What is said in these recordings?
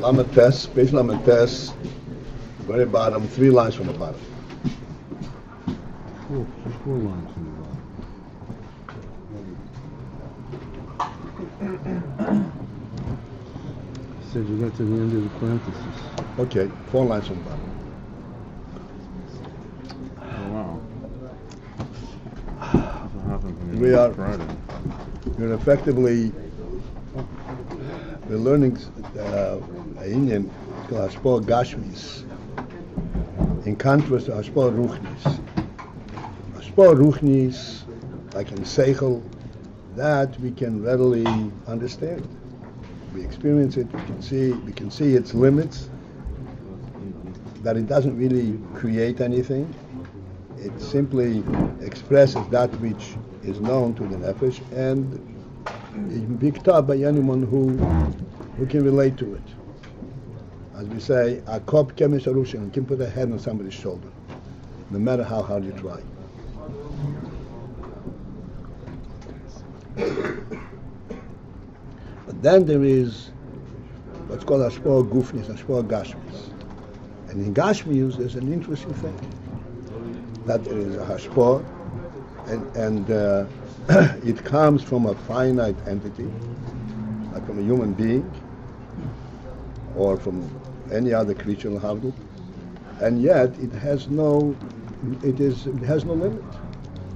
Lamentes, page Lamentes, very bottom, 3 lines from the bottom. Four lines from the bottom. Said you got to the end of the parenthesis. Okay, 4 lines from the bottom. Oh wow. We're effectively, we're learning Ayin, it's called hashpaah gashmis, in contrast to hashpaah ruchnis. Hashpaah ruchnis, like in seichel, that we can readily understand. We experience it, we can see its limits, that it doesn't really create anything. It simply expresses that which is known to the nefesh, and it can be picked up by anyone who can relate to it. As we say, a kop kemis arushin, you can put a head on somebody's shoulder, no matter how hard you try. But then there is what's called hashpaah gufnis, hashpaah gashmis. And in gashmis, there's an interesting thing, that there is a hashpaah, and it comes from a finite entity, like from a human being, or from any other creature in the Havdul, and yet it has no limit.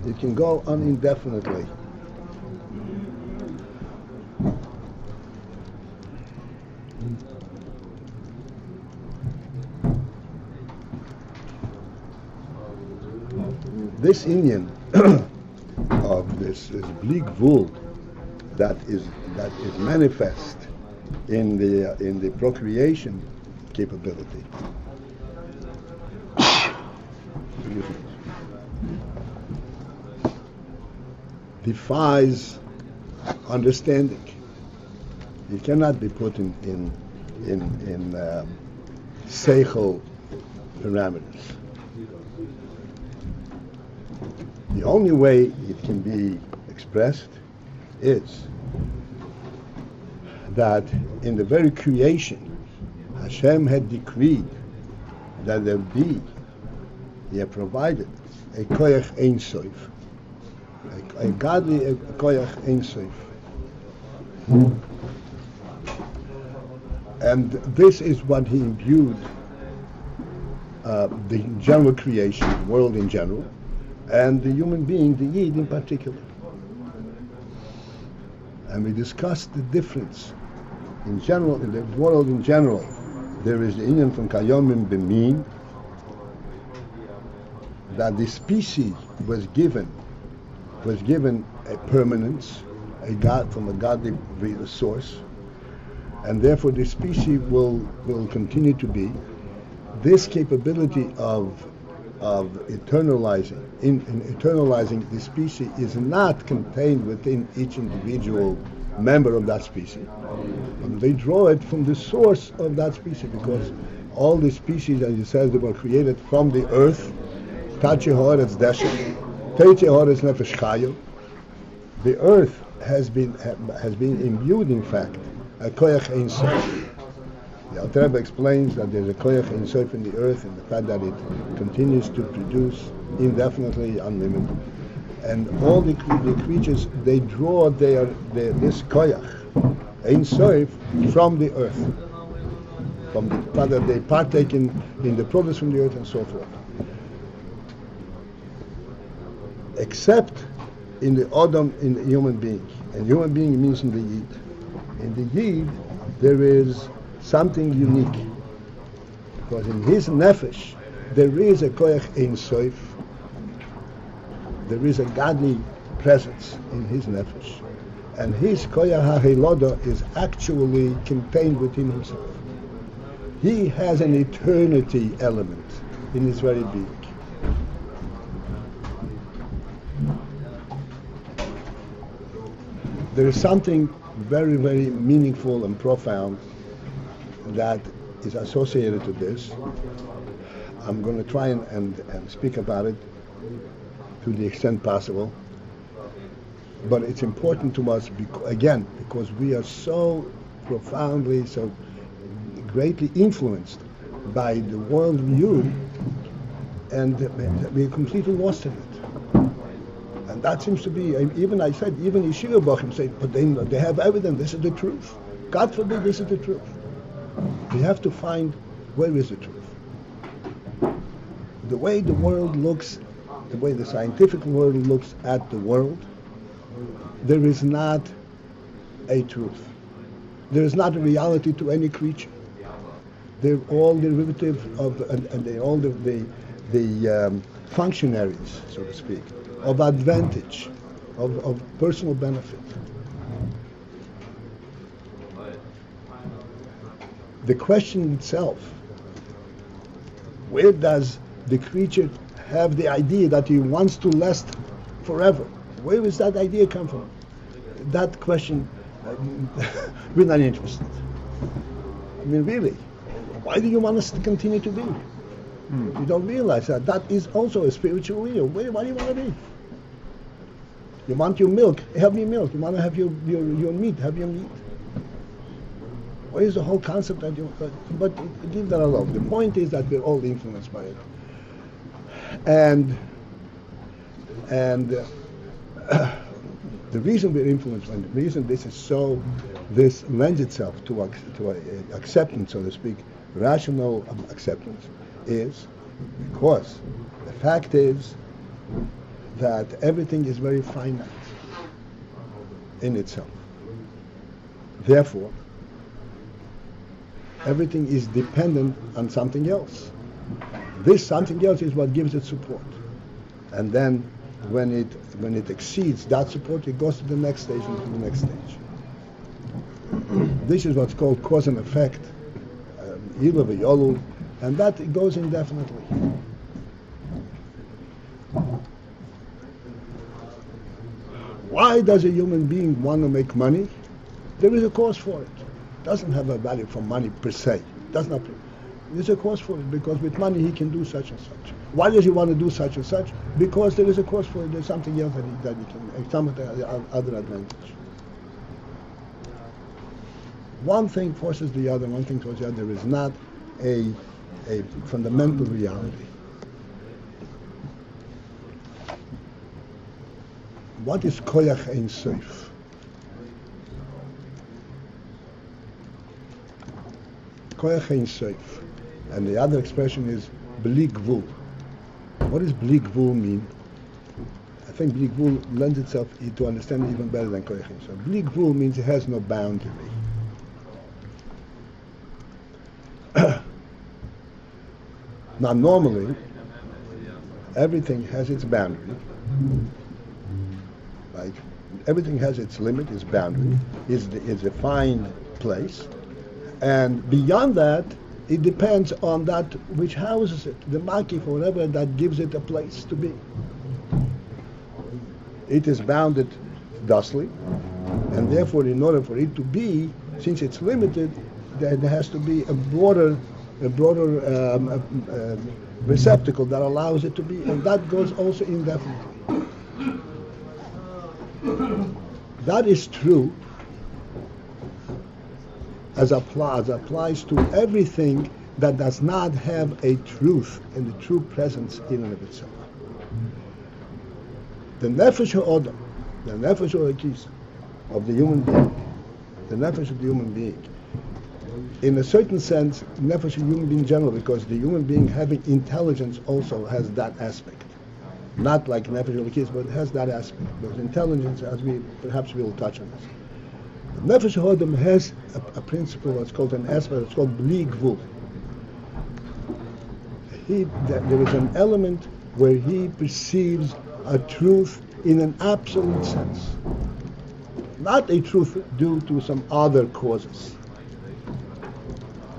It can go on indefinitely. This Indian of this bleak gvul that is manifest in the procreation capability defies understanding. It cannot be put in seichel parameters. The only way it can be expressed is that in the very creation, Hashem had decreed that there be, He had provided a koyach ein sof, a godly koyach ein sof. And this is what He imbued the general creation, the world in general, and the human being, the Yid in particular. And we discussed the difference. In general, in the world in general, there is the Indian from Kayomim B'min, that the species was given a permanence, a God from a godly source, and therefore the species will continue to be. This capability of eternalizing the species is not contained within each individual member of that species. And they draw it from the source of that species, because all the species, as it says, they were created from the earth. The earth has been imbued, in fact, a koyach ein sof. The Alter Rebbe explains that there's a koyach ein sof in the earth, and the fact that it continues to produce indefinitely, unlimited. And all the creatures, they draw this koyach ein sof from the earth, from the fact that they partake in the produce from the earth and so forth. Except in the Adam, in the human being. And human being means in the Yid. In the Yid, there is something unique, because in his nefesh there is a koyach ein sof. There is a godly presence in his nefesh, and his koyach ha'heloda is actually contained within himself. He has an eternity element in his very being. there is something very, very meaningful and profound that is associated to this. I'm going to try and speak about it to the extent possible. But it's important to us, because we are so profoundly, so greatly influenced by the world view, and we're completely lost in it. And that seems to be, even Yeshiva Bochum say, but they have evidence, this is the truth. God forbid this is the truth. We have to find where is the truth. The way the world looks, the way the scientific world looks at the world, there is not a truth. There is not a reality to any creature. They're all derivative of, and they're all the functionaries, so to speak, of advantage, of personal benefit. The question itself, where does the creature have the idea that he wants to last forever? Where does that idea come from? That question, we're not interested. I mean, really, why do you want us to continue to be? You don't realize that that is also a spiritual real. Why do you want to be? You want your milk, have your milk. You want to have your meat, have your meat. What is the whole concept that you... But leave that alone. The point is that we're all influenced by it. And the reason we're influenced, and the reason this lends itself to acceptance, so to speak, rational acceptance, is because the fact is that everything is very finite in itself. Therefore, everything is dependent on something else. This something else is what gives it support. And then when it exceeds that support, it goes to the next stage and to the next stage. This is what's called cause and effect, Ilu v'Yolu, and that it goes indefinitely. Why does a human being want to make money? There is a cause for it. It doesn't have a value for money per se. There's a cause for it, because with money he can do such and such. Why does he want to do such and such? Because there is a cause for it. There's something else that he can, some other advantage. One thing forces the other, one thing towards the other. There is not a fundamental reality. What is koyach ein sof? Koyach ein sof. And the other expression is bli gvul. What does bli gvul mean? I think bli gvul lends itself to understand it even better than koyach ein sof. Bli gvul means it has no boundary. Now normally, everything has its boundary. Like everything has its limit, its boundary, is a defined place. And beyond that, it depends on that which houses it, the makif or whatever that gives it a place to be. It is bounded thusly, and therefore in order for it to be, since it's limited, there has to be a broader receptacle that allows it to be, and that goes also indefinitely. That is true as applies to everything that does not have a truth and the true presence in and of itself. The nefesh ha'odam, the nefesh ha'akis of the human being, the nefesh of the human being, in a certain sense, nefesh of the human being in general, because the human being having intelligence also has that aspect. Not like nefesh ha'akis, but it has that aspect. Because intelligence, as perhaps we will touch on this. Nefesh ha'odam has a principle that's called an aspect, it's called bli gvul. There is an element where he perceives a truth in an absolute sense. Not a truth due to some other causes.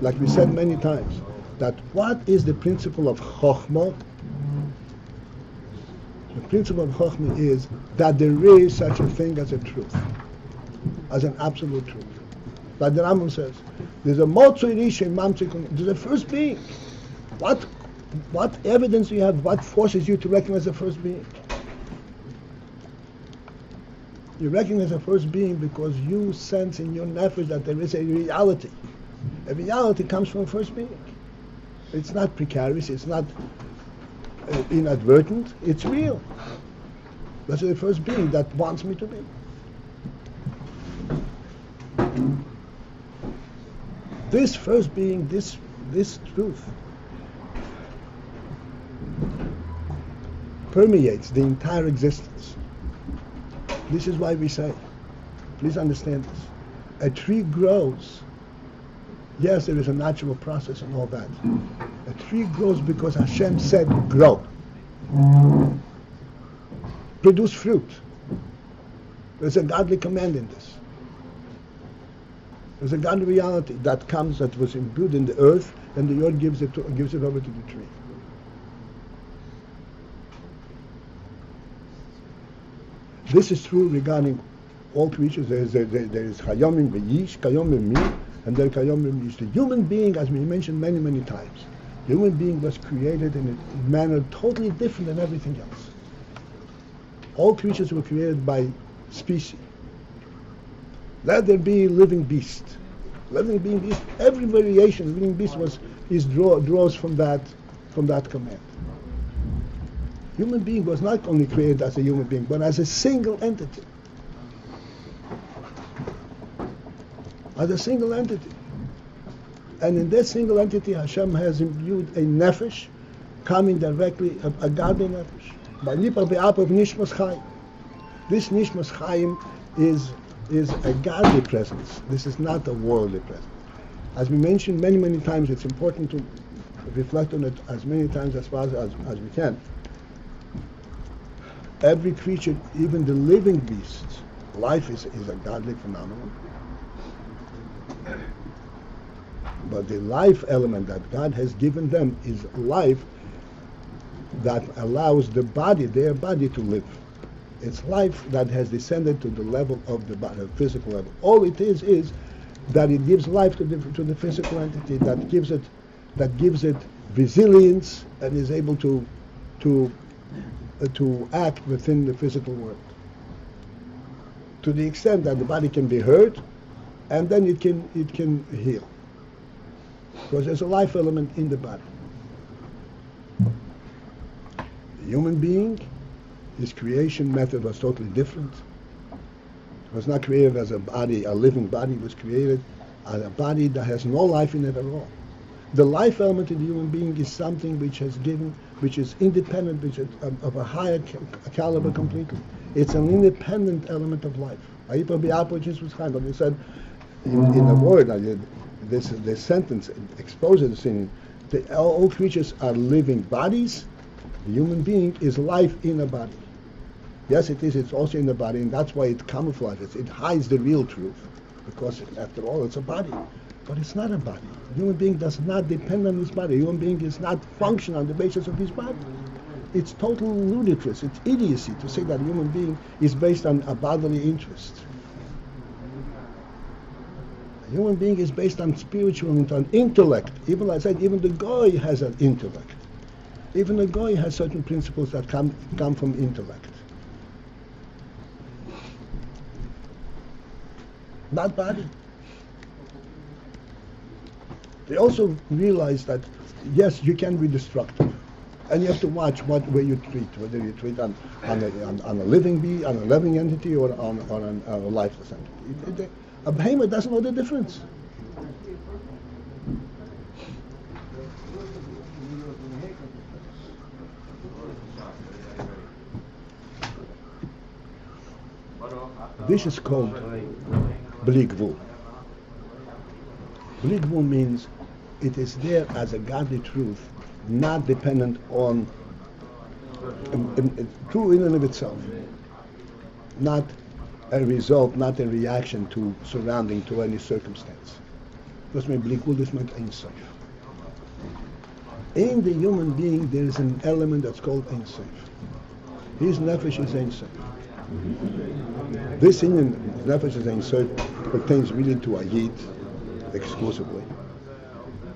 Like we said many times, that what is the principle of chochmah? The principle of chochmah is that there is such a thing as a truth. as an absolute truth. Like the Rambam says, there's a Motzui Rishon Mamtzikun, there's a first being. What evidence do you have? What forces you to recognize the first being? You recognize the first being because you sense in your nefesh that there is a reality. A reality comes from the first being. It's not precarious, it's not inadvertent, it's real. That's the first being that wants me to be. This first being, this truth, permeates the entire existence. This is why we say, please understand this, a tree grows. Yes, there is a natural process and all that. A tree grows because Hashem said grow. Produce fruit. There's a godly command in this. There's a godly reality that comes, that was imbued in the earth, and the earth gives it over to the tree. This is true regarding all creatures. There is Chayomim Beis, Kayomim Mi, and then Kayomim Yish. The human being, as we mentioned many, many times, the human being was created in a manner totally different than everything else. All creatures were created by species. Let there be living beast. Living beast. Every variation of living beast draws from that command. Human being was not only created as a human being, but as a single entity. As a single entity. And in that single entity, Hashem has imbued a nefesh, coming directly, a godly nefesh. This nishmas chayim is a godly presence. This is not a worldly presence. As we mentioned many, many times, it's important to reflect on it as many times as far as we can. Every creature, even the living beasts, life is a godly phenomenon. But the life element that God has given them is life that allows their body to live. It's life that has descended to the level of the body, physical level. All it is that it gives life to the physical entity, that gives it resilience and is able to act within the physical world. To the extent that the body can be hurt, and then it can heal. Because there's a life element in the body. The human being, his creation method was totally different. It was not created as a living body. It was created as a body that has no life in it at all. The life element in the human being is something which is independent, which is of a higher caliber completely. It's an independent element of life. But he said in a word, this sentence exposes the thing. All creatures are living bodies. The human being is life in a body. Yes, it is. It's also in the body, and that's why it camouflages. It hides the real truth, because after all, it's a body. But it's not a body. The human being does not depend on his body. The human being is not function on the basis of his body. It's total ludicrous. It's idiocy to say that a human being is based on a bodily interest. A human being is based on spiritual, on intellect. Even like I said, even the goy has an intellect. Even the goy has certain principles that come from intellect. Not body. They also realize that, yes, you can be destructive. And you have to watch where you treat, whether you treat on a living being, on a living entity, or on a lifeless entity. A behemoth doesn't know the difference. This is called gvul. Gvul means it is there as a godly truth, not dependent on true in and of itself, not a result, not a reaction to surrounding, to any circumstance. Das meint gvul, das meint Ein Sof. In the human being, there is an element that's called Ein Sof. His nefesh is Ein Sof. This Indian, Nefesh Ein Sof pertains really to a Yid exclusively.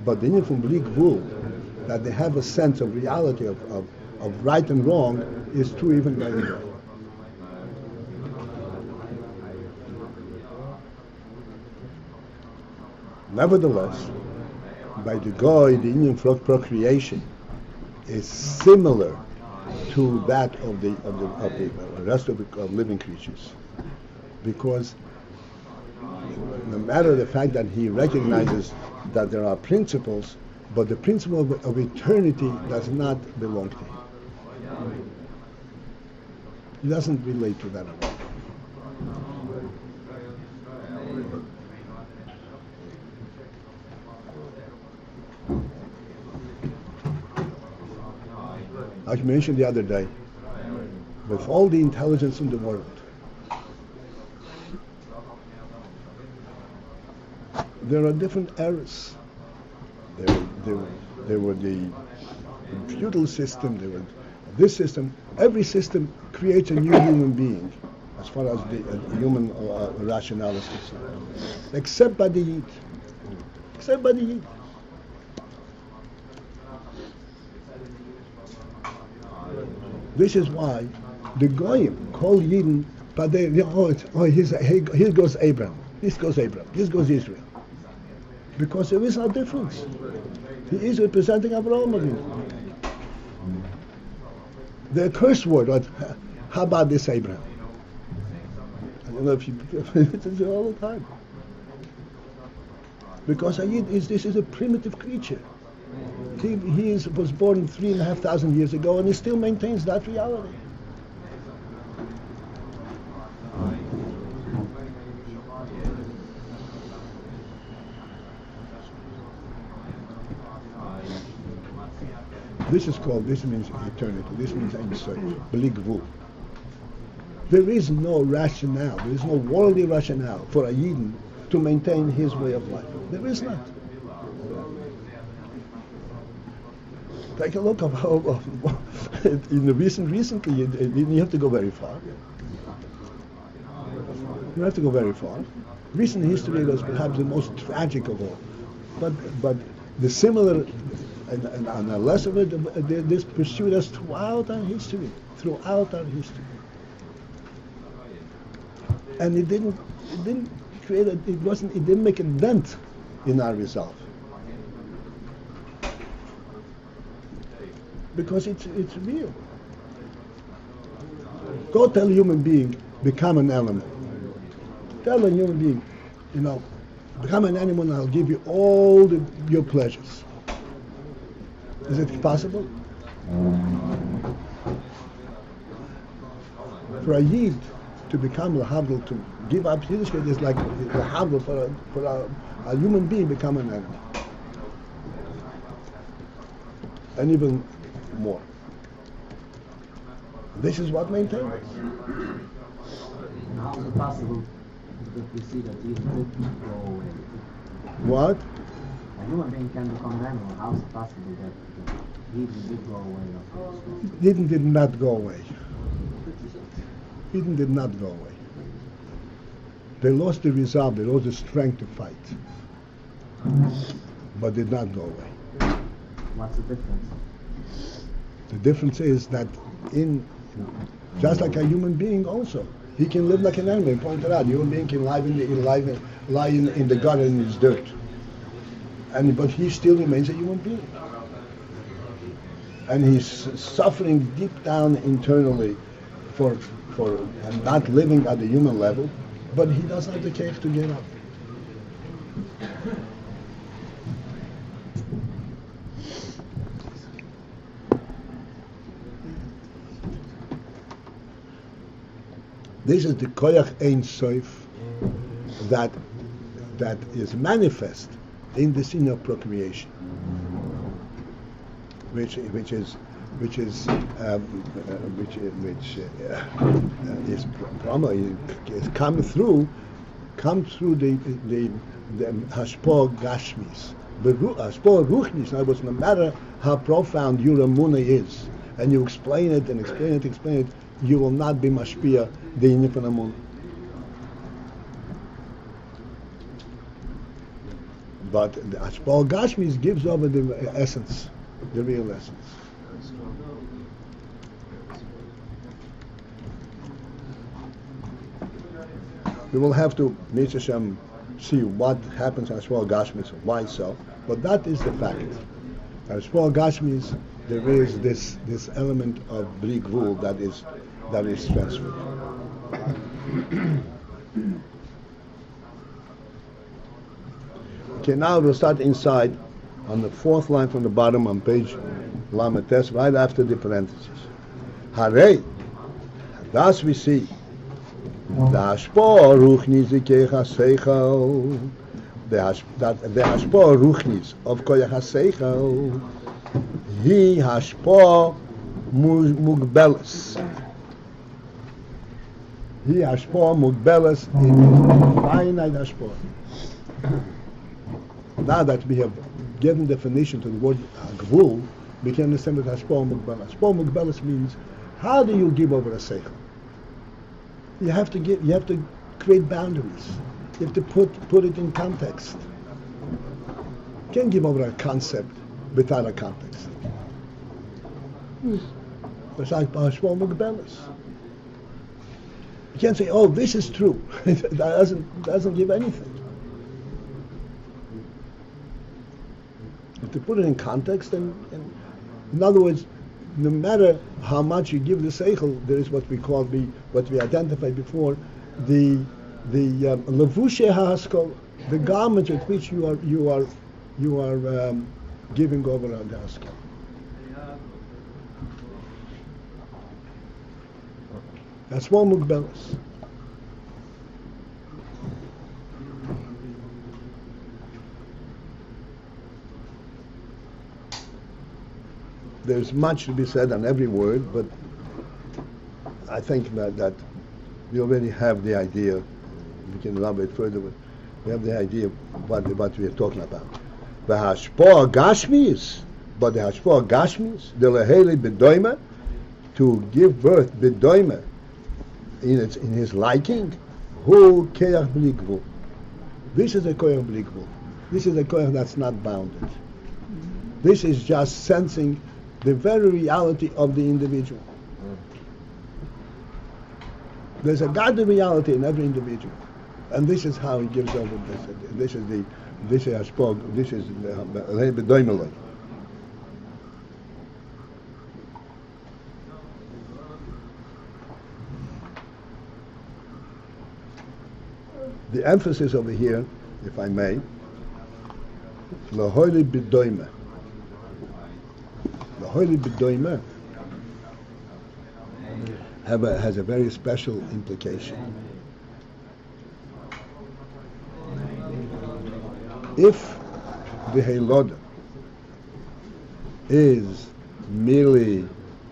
But the Indian from gvul, that they have a sense of reality of right and wrong, is true even by the Goy. Nevertheless, by the Goy, the Indian procreation is similar to that of the rest of the living creatures, because no matter the fact that he recognizes that there are principles, but the principle of eternity does not belong to him. He doesn't relate to that at all. As I mentioned the other day, with all the intelligence in the world, there are different eras. There were the feudal system, there were this system. Every system creates a new human being, as far as the human rationale is concerned, except by the Yid. Except by the Yid. This is why the Goyim call Yidden, but here goes Abraham, this goes Abraham, this goes Israel. Because there is no difference. He is representing Abraham Avinu. The curse word, how about this Abraham? I don't know if you it's all the time. Because a Yid this is a primitive creature. He was born 3,500 years ago, and he still maintains that reality. This means eternity. This means Ein Sof, gvul. There is no rationale, there is no worldly rationale for a Yidden to maintain his way of life. There is not. Take a look of how in the recently you have to go very far. You have to go very far. Recent history was perhaps the most tragic of all, but the similar and less of it, this pursued us throughout our history, and it didn't make a dent in our resolve. Because it's real. Go tell a human being, become an animal. Tell a human being, become an animal and I'll give you all your pleasures. Is it possible? For a Yid to become lahavdil, to give up Yiddishkeit, is like lahavdil for a human being become an animal. And even more. This is what maintains us. How is it possible that we see that Yid did go away? What? A human being can become an animal. How is it possible that Yid did go away? Yidden did not go away. Yidden did not go away. They lost the resolve, they lost the strength to fight, but did not go away. What's the difference? The difference is that just like a human being also, he can live like an animal. He pointed out, a human being can lie in the garden in his dirt. But he still remains a human being. And he's suffering deep down internally for not living at the human level, but he doesn't have the courage to get up. This is the koyach Ein Sof that is manifest in the scene of procreation, which come through the hashpaah gashmis, the hashpaah ruchnis. Now, no matter how profound your emunah is, and you explain it, you will not be mashpia the indefiniely. But the hashpaah gashmis gives over the essence, the real essence. We will have to, Mr. Shem, see what happens in hashpaah gashmis, why so. But that is the fact. Hashpaah gashmis, there is this element of gvul that is transferred. Okay, now we'll start inside on the fourth line from the bottom on page Lametes, right after the parentheses. Hare, thus we see the hashpaah ruchnis ikecha seichel, the hashpaah ruchnis of koyach haseichel, he hashpaah mugbeles. He hashpaah mugbeles in finite hashpaah. Now that we have given definition to the word gvul, we can understand that hashpaah mugbeles. Hashpaah mugbeles means, how do you give over a seichel? You have to create boundaries. You have to put it in context. You can't give over a concept without a context. It's like hashpaah mugbeles. You can't say, "Oh, this is true." That doesn't give anything. You have to put it in context, and in other words, no matter how much you give the seichel, there is what we call what we identified before, the levushe hahaskol, the garment with which you are giving over the haskol. That's one mugbeles. There's much to be said on every word, but I think that we already have the idea. We can elaborate further, but we have the idea of what we are talking about. The hashpaah gashmis, but the hashpaah gashmis, the lehele bedoima, to give birth bedoima in his liking, who keach bli gvul. This is a koyach bli gvul. This is a koyach that's not bounded. This is just sensing the very reality of the individual. There's a godly reality in every individual, and this is how he gives over this. This is hashpaah. This is lehele bedoima. The emphasis over here, if I may, lehele bedoima. Lehele bedoima has a very special implication. If the heiloda is merely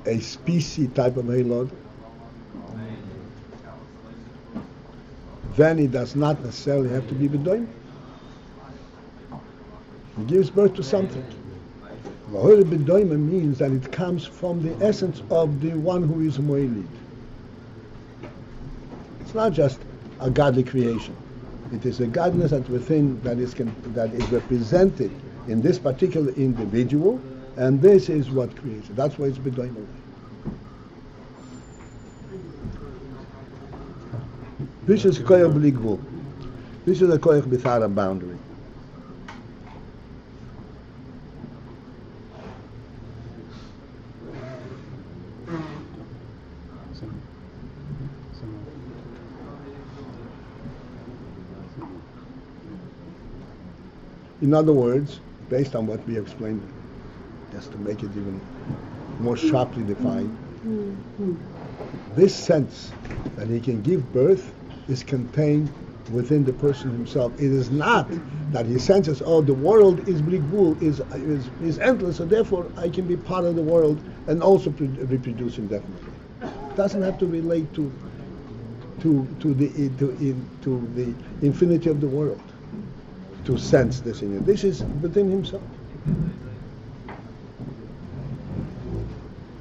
a species type of heiloda, then it does not necessarily have to be bedoima. It gives birth to something. Lehele bedoima means that it comes from the essence of the one who is moilid. It's not just a godly creation. It is a godliness that within that is represented in this particular individual, and this is what creates it. That's why it's bedoima. This is koyach bli gvul. This is a koyach without a boundary. In other words, based on what we explained, just to make it even more sharply defined, this sense that he can give birth is contained within the person himself. It is not that he senses, oh, the world is bli gvul, is endless, so therefore I can be part of the world and also reproduce indefinitely. It doesn't have to relate to the infinity of the world to sense this in you. This is within himself.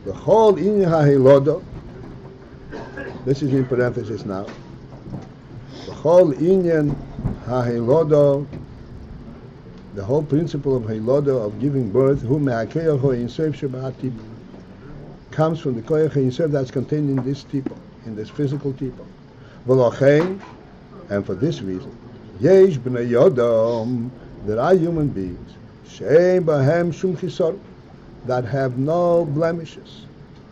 The whole inyan hahilodo. This is in parenthesis now. The whole inyan hahilodo the whole principle of Heiloda, of giving birth, who me'akeach ho in soif shebahatip, comes from the koyach himself that's contained in this tipo, in this physical tipo. V'lochein, and for this reason, yesh b'nei yodom, there are human beings, she'ein bahem shum chisor, that have no blemishes,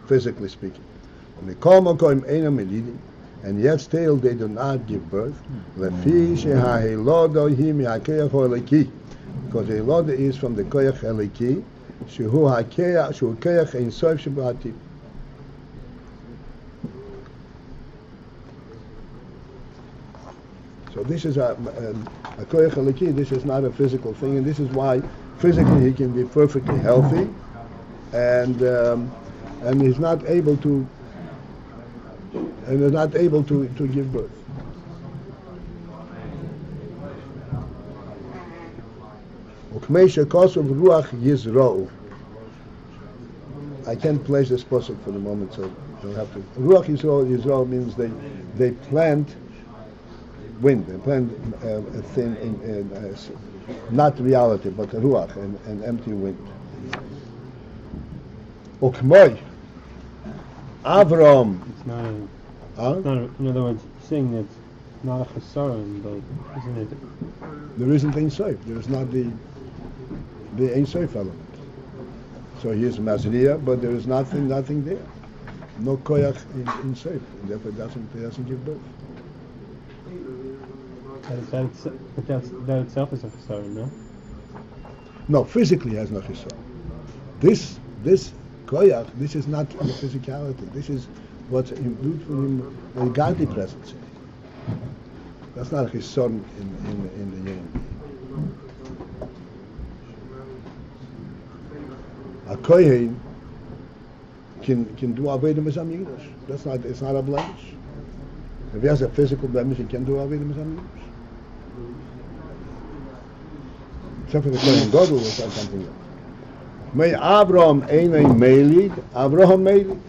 physically speaking. Mikol makom einam elidim, and yet still they do not give birth. Lefi she'hahelodo hi me'akeach ho eliki, because the Heiloda is from the koyach eliki, shehu koyach ein soif shebahatip. So this is a koyach eliki. This is not a physical thing, and this is why physically he can be perfectly healthy, and he's not able to give birth. I can't place this pasuk for the moment, so you'll have to. Ruach Yisrael means they plant wind. They plant a thing, not reality, but ruach, an empty wind. Ukmoy Avram. It's not in other words, saying that it's not a chesaron, but isn't it? There isn't Ein Sof. There is not the Ein Sof element. So he is Mazriya, but there is nothing there. No koyach in Sof, and therefore it doesn't give birth. That itself is a chesaron, no? No, physically has no chesaron. This koyach, this is not the physicality. This is what's imbued from him, the godly presence. That's not his son in the human being. A kohen can do avodah mizamigdash. It's not a blemish. If he has a physical blemish, he can do avodah mizamigdash. Except for the kohen gadol, it's not something else. May Abraham einay meilid, Abraham meilid.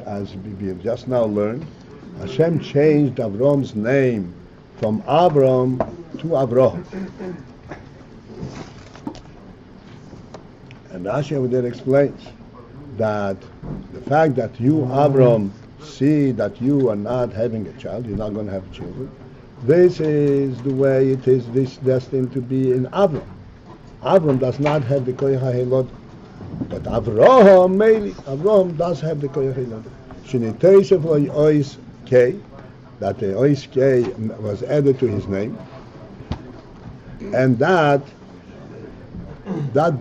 As we have just now learned, Hashem changed Avram's name from Abram to Avraham. And Rashi over there explains that the fact that you, Avram, see that you are not having a child, you're not going to have children, this is the way it is destined to be in Avram. Avram does not have the koyach ha'elod. But Avraham does have the koyach ha'elod. Sheniteisef ois K, that the ois K was added to his name, and that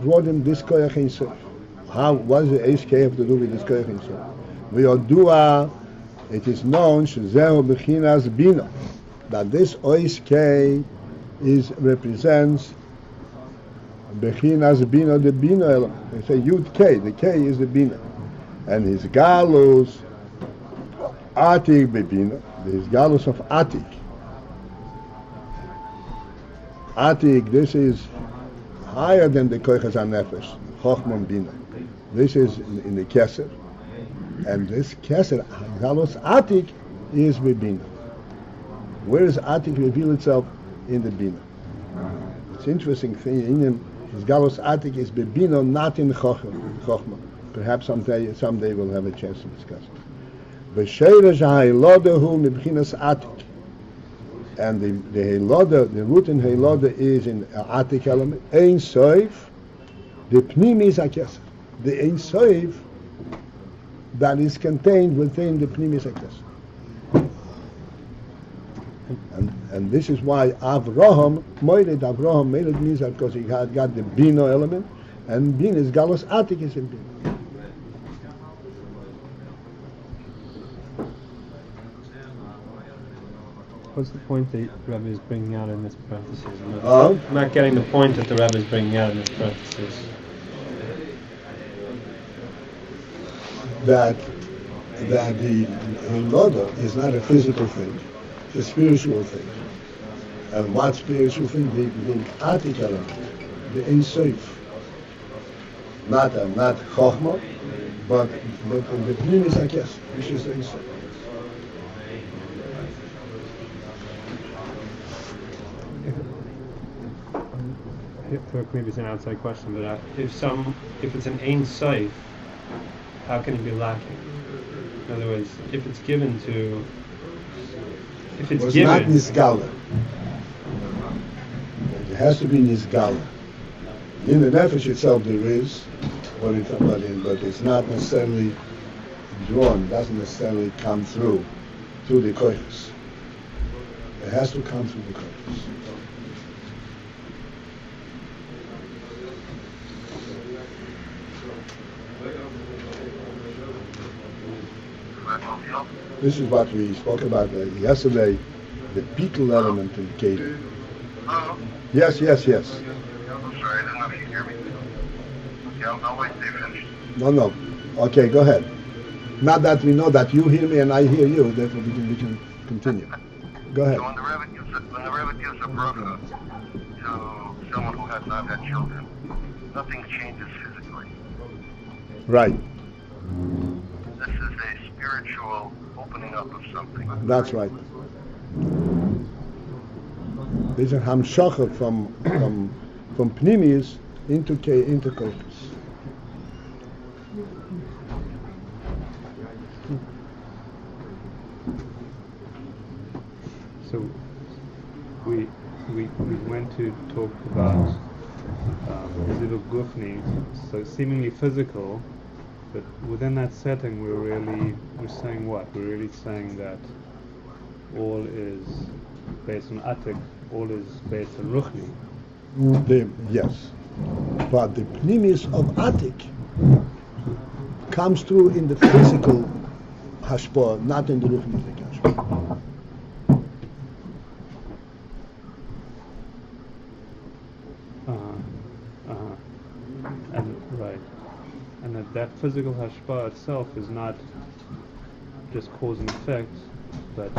brought him this koyach himself. What does the ois K have to do with this koyach himself? V'yodua, it is known shezehu b'chinas bina, that this ois K represents Bechinas Bina, the Bina element. They say Yud K, the K is the Bina. And his galus, Atik Bebina, his galus of Atik. Atik, this is higher than the Koichas HaNefesh, chochmah Bina. This is in the Keser. And this Keser, galus Atik, is Bebina. Where does Atik reveal itself? In the Bina. It's interesting thing in him. His galus atik is bebino, not in chochmah. Perhaps someday we'll have a chance to discuss it. B'sheirish ha'eilodahu mibchinas atik, and the heiloda, the root in heiloda is in atik element. Ein soif, the pnimis hakeser, the ein soif that is contained within the pnimis hakeser. And this is why Avraham Moiled means that because he had got the Bino element, and Bino is Galus Atik is in Bino. What's the point that the Rebbe is bringing out in this parenthesis? I'm not getting the point that the Rebbe is bringing out in this parenthesis. That the Heiloda is not a physical thing. It's a spiritual thing. And what spiritual thing? The Atik element, the Ein Sof. Not chochmah, but the pnimis hakes, which is the Ein Sof. Maybe it's an outside question, but if it's an Ein Sof, how can it be lacking? In other words, if it's given to, if it's given, not nisgala. It has to be nisgala. In the nefesh itself, there is, but it's not necessarily drawn. It doesn't necessarily come through the koiches. It has to come through the koiches. This is what we spoke about yesterday, the beetle element in Katie. Yes. I'm sorry, I didn't know if you hear me. Yeah, I'll wait till you finish. No. Okay, go ahead. Not that we know that you hear me and I hear you, therefore we can continue. Go ahead. So when the Rebbe gives a bracha to someone who has not had children, nothing changes physically. Right. This is a spiritual opening up of something. That's right. There's a hamshacha from pnimis into koiches. So we went to talk about zivug gufni, so seemingly physical, but within that setting we're saying what? We're really saying that all is based on atik, all is based on ruchni. Yes, but the pnimis of atik comes through in the physical hashpaah, not in the ruchni hashpaah. And that physical hashpaah itself is not just cause and effect, but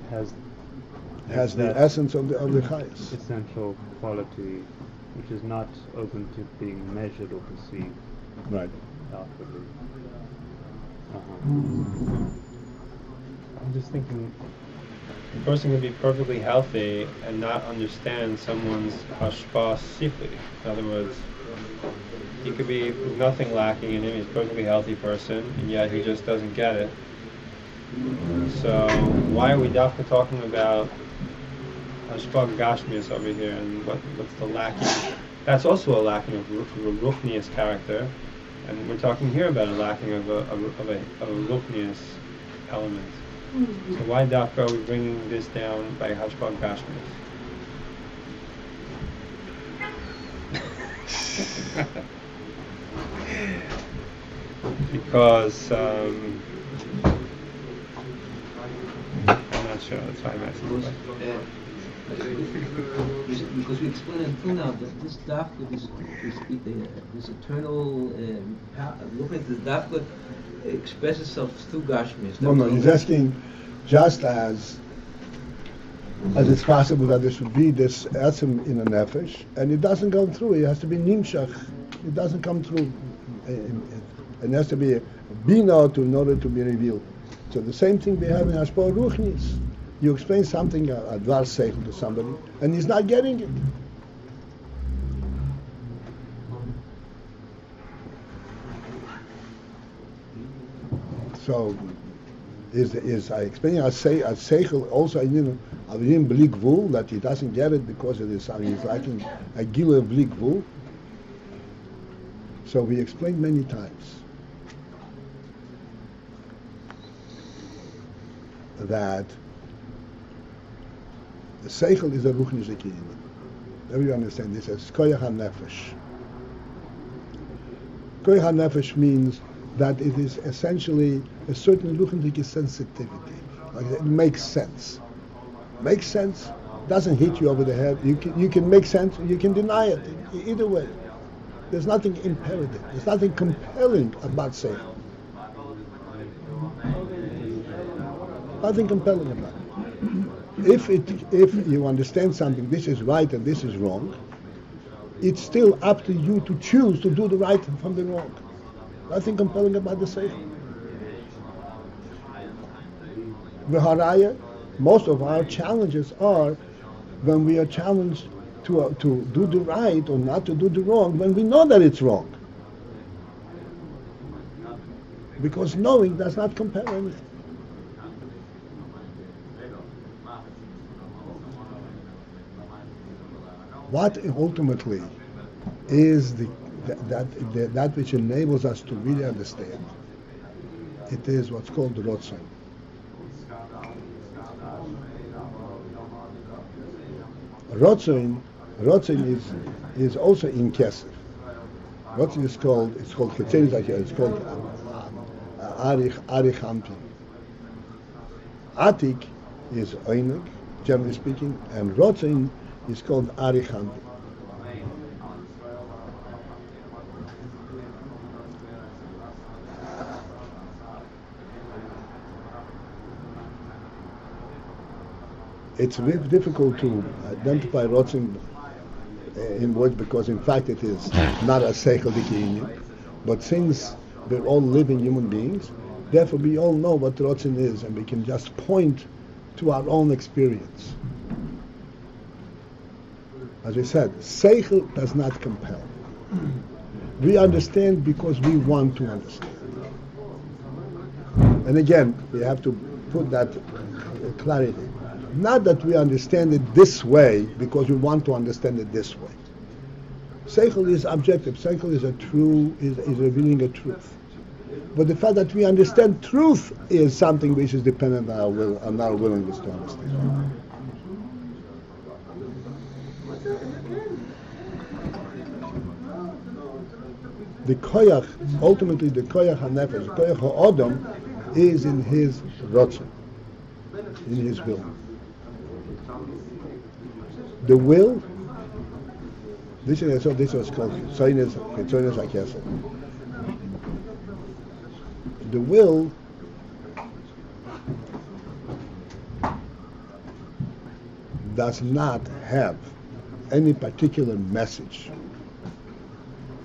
has the essence of the chayas. Essential quality, which is not open to being measured or perceived. Right. Outwardly. I'm just thinking, a person can be perfectly healthy and not understand someone's hashpaah sikhli. In other words, he could be nothing lacking in him. He's a perfectly healthy person, and yet he just doesn't get it. So why are we definitely talking about hashpaah gashmius over here, and what's the lacking? That's also a lacking of ruchnius character, and we're talking here about a lacking of a ruchnius element. So why dafka are we bringing this down by hashpaah gashmius? Because I'm not sure. That's why I'm asking. Because we explained until now that this dafka, this eternal looking at the dafka expresses itself through gashmis. No, he's asking just as it's possible that there should be this etzem in a nefesh, and it doesn't come through. It has to be nimshach. It doesn't come through. It has to be a bina in order to be revealed. So the same thing we have in hashpaah ruchnis. You explain something, a dvar seichel to somebody, and he's not getting it. So, is I explaining a seichel also in bli gvul, that he doesn't get it because it is he's lacking a gvul bli gvul. So we explained many times that the seichel is a ruchnis ekiyim. Everyone understand this as koyach ha-nefesh. Koyach ha-nefesh means that it is essentially a certain ruchnistic sensitivity. Like it makes sense. Makes sense. Doesn't hit you over the head. You can make sense. You can deny it. Either way, there's nothing imperative. There's nothing compelling about seichel. Nothing compelling about it. if you understand something, this is right and this is wrong, it's still up to you to choose to do the right from the wrong. Nothing compelling about the seichel. V'haraya, most of our challenges are when we are challenged to do the right or not to do the wrong when we know that it's wrong. Because knowing does not compel anything. What ultimately is that which enables us to really understand? It is what's called the rotzon. Rotzon is also in kesef. Rotzon is called ketzeres, it's called arich ampin. Atik is oinig, generally speaking, and rotzon is called arich ampin. It's very difficult to identify rotzon in words because in fact it is not a seichel dikiyinyan, but since we're all living human beings, therefore we all know what rotzon is and we can just point to our own experience. As I said, seichel does not compel. We understand because we want to understand. And again, we have to put that clarity. Not that we understand it this way because we want to understand it this way. Seichel is objective. Seichel is is revealing a truth. But the fact that we understand truth is something which is dependent on our willingness to understand. The koyach, ultimately the koyach hanefesh, the koyach ha'odom, is in his rotzon, in his will. The will, this was called ketzones hakesel. The will does not have any particular message.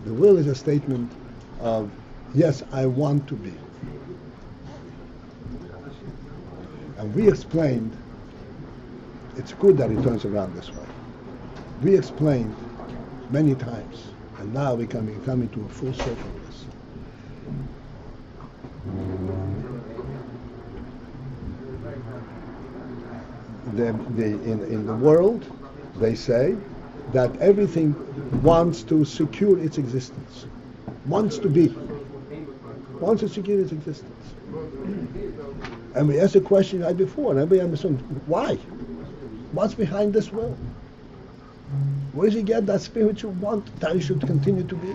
The will is a statement of, yes, I want to be. And we explained, it's good that it turns around this way. We explained many times, and now we're coming to a full circle of this. In the world, they say that everything wants to secure its existence, wants to secure its existence. And we asked a question right before, and everybody understood why. What's behind this will? Where does he get that spiritual want that he should continue to be?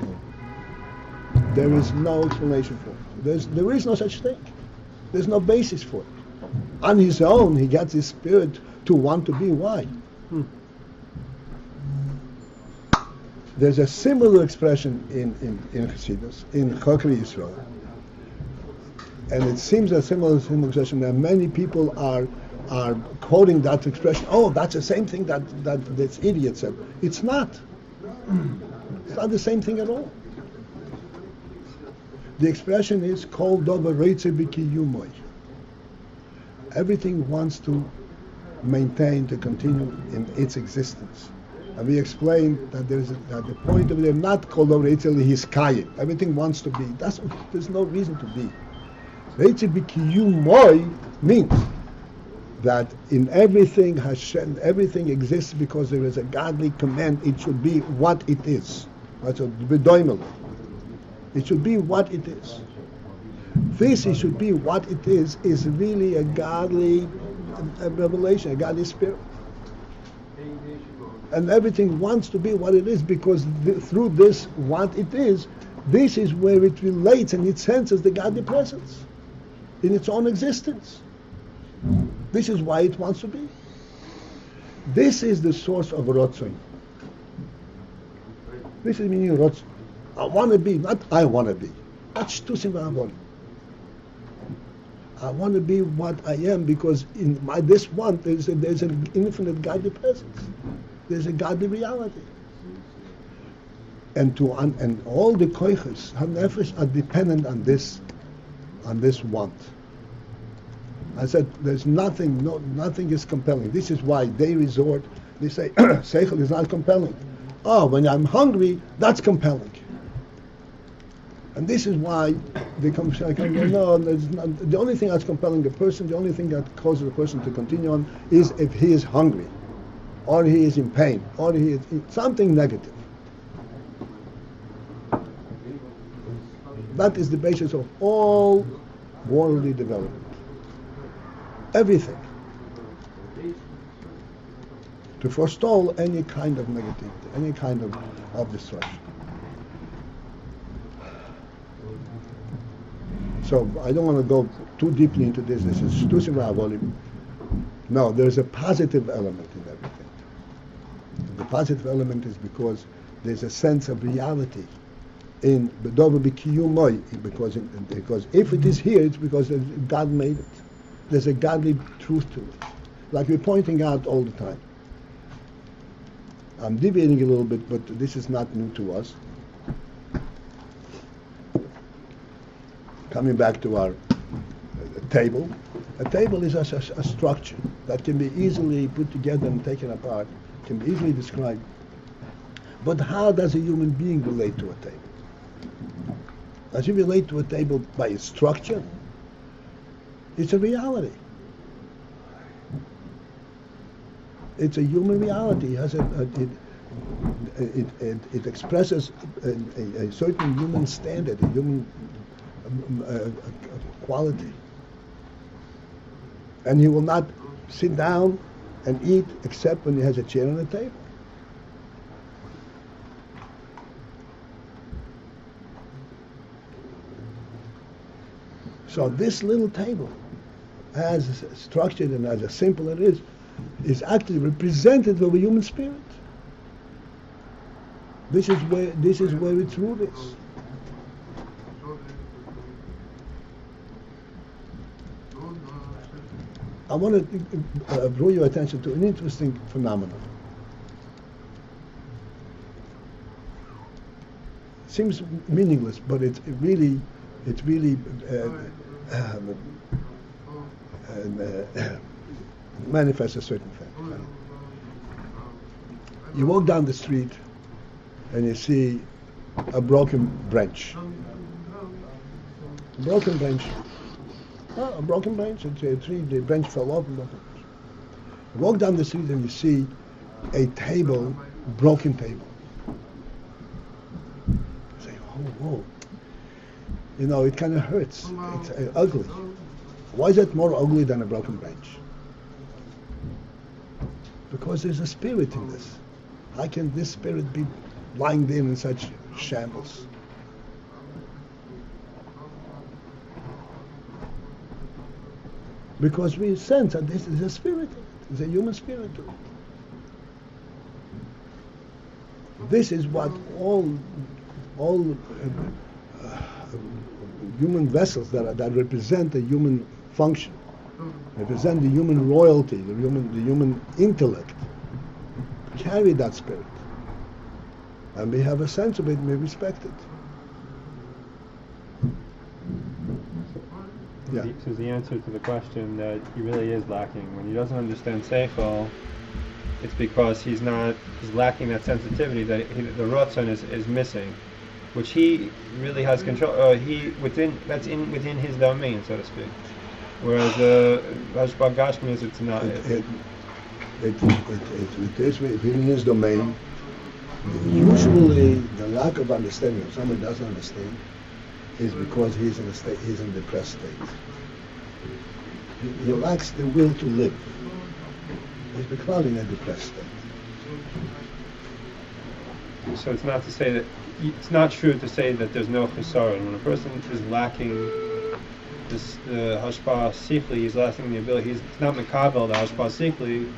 There is no explanation for it. There is no such thing. There's no basis for it. On his own, he gets his spirit to want to be. Why? There's a similar expression in Chassidus, in chochmah Yisrael. And it seems a similar expression that many people are quoting that expression. Oh, that's the same thing that this idiot said. It's not. It's not the same thing at all. The expression is called dover reitze b'kiyumoy. Everything wants to maintain, to continue in its existence. And we explained that that the point of it is not called dover reitze lihiskayim. Everything wants to be. There's no reason to be. Reitze b'kiyumoy means that in everything Hashem, everything exists because there is a godly command. It should be what it is. That's a bedoimel. It should be what it is. This, it should be what it is really a godly revelation, a godly spirit. And everything wants to be what it is because through this, what it is, this is where it relates and it senses the godly presence in its own existence. This is why it wants to be. This is the source of rotzon. This is meaning rotzon. I want to be, not I want to be. That's shtusim v'avolim. I want to be what I am because in my this want there's an infinite godly presence. There's a godly reality. And and all the koiches, hanefesh, are dependent on this want. I said there's nothing is compelling. This is why they resort. They say seichel is not compelling. Oh, when I'm hungry, that's compelling. And this is why they come say, no, the only thing that's compelling a person, the only thing that causes a person to continue on is if he is hungry, or he is in pain, or he is something negative. That is the basis of all worldly development. Everything. To forestall any kind of negativity, any kind of destruction. So I don't want to go too deeply into this. This is shtusim ra'avolim. No, there's a positive element in everything. The positive element is because there's a sense of reality in bedover b'kiyumoy, because if it is here, it's because God made it. There's a godly truth to it, like we're pointing out all the time. I'm deviating a little bit, but this is not new to us. Coming back to our table, a table is a structure that can be easily put together and taken apart, can be easily described. But how does a human being relate to a table? Does he relate to a table by its structure? It's a reality. It's a human reality. It expresses a certain human standard, a human quality. And he will not sit down and eat except when he has a chair on the table. So this little table, as structured and as simple it is actually representative of a human spirit. This is where its root is. I want to draw your attention to an interesting phenomenon. Seems meaningless, but it really manifests a certain thing. You walk down the street and you see a broken branch. A broken branch. Oh, a broken branch. It's a tree. The branch fell off. You walk down the street and you see a table, broken table. You say, whoa. You know, it kind of hurts. It's ugly. Why is it more ugly than a broken branch? Because there's a spirit in this. How can this spirit be lying there in such shambles? Because we sense that this is a spirit, it's a human spirit to it. This is what all human vessels that represent the human function, represent the human royalty, the human intellect, carry that spirit. And we have a sense of it and we respect it. Yeah. So the answer to the question that he really is lacking, when he doesn't understand seichel, it's because he's lacking that sensitivity that the rotzon is missing, which he really has control. Within his domain, so to speak. Whereas the hashpaah gashmius, it's not. It is within his domain. Usually, the lack of understanding, if someone doesn't understand, is because he's in a depressed state. He lacks the will to live. He's becoming a depressed state. So it's not to say that it's not true to say that there's no chisaron. When a person is lacking this hashpaah sichli, he's lacking the ability. He's not mekabel the hashpaah sichli.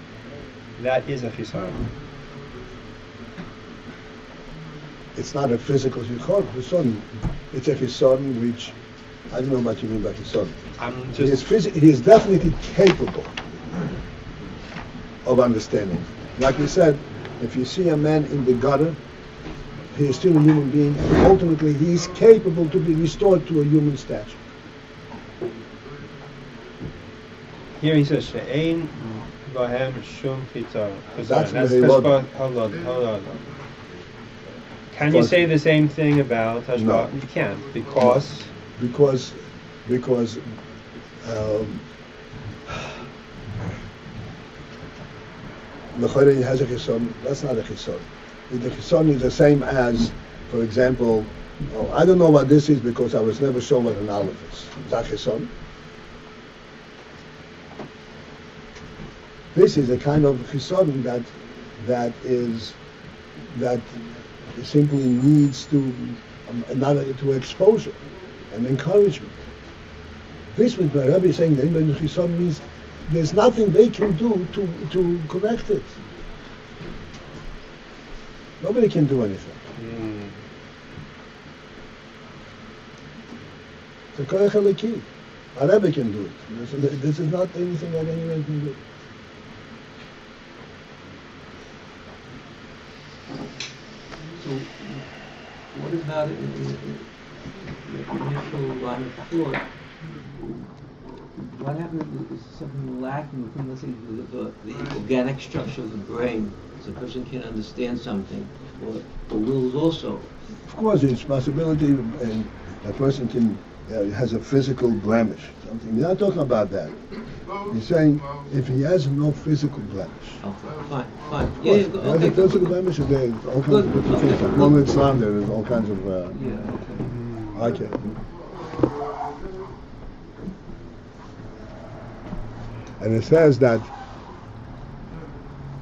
That is a chisaron. It's not a physical chisaron. It's a chisaron which I don't know what you mean by chisod. I'm He just. is definitely capable of understanding. Like we said, if you see a man in the gutter, he is still a human being. Ultimately, he is capable to be restored to a human stature. Here he says, "She'ein bahem shum pitzar." That's That's the Lord. Hold on. Can you say the same thing about hashpaah? No. You can't, because Because L'chorei he has a chison. That's not a chison. The chison is the same as, for example, I don't know what this is because I was never shown what an aleph is. Is that chison? This is a kind of chison that simply needs to to exposure and encouragement. This what the Rebbe is saying, the Ibn Chison means there's nothing they can do to correct it. Nobody can do anything. It's a koyach eliki. A Rebbe can do it. This is not anything that anyone can do. So, what about in the initial line of thought? What happens if something lacking within, let's say, the organic structure of the brain, so a person can understand something, or wills also? Of course, it's possibility, and a person can has a physical blemish. Something. You're not talking about that. You're saying if he has no physical blemish. Okay, fine. Of course, if he has a physical blemish, there's all kinds of different things. Like Roman Islam, there's all kinds of. Okay. And it says that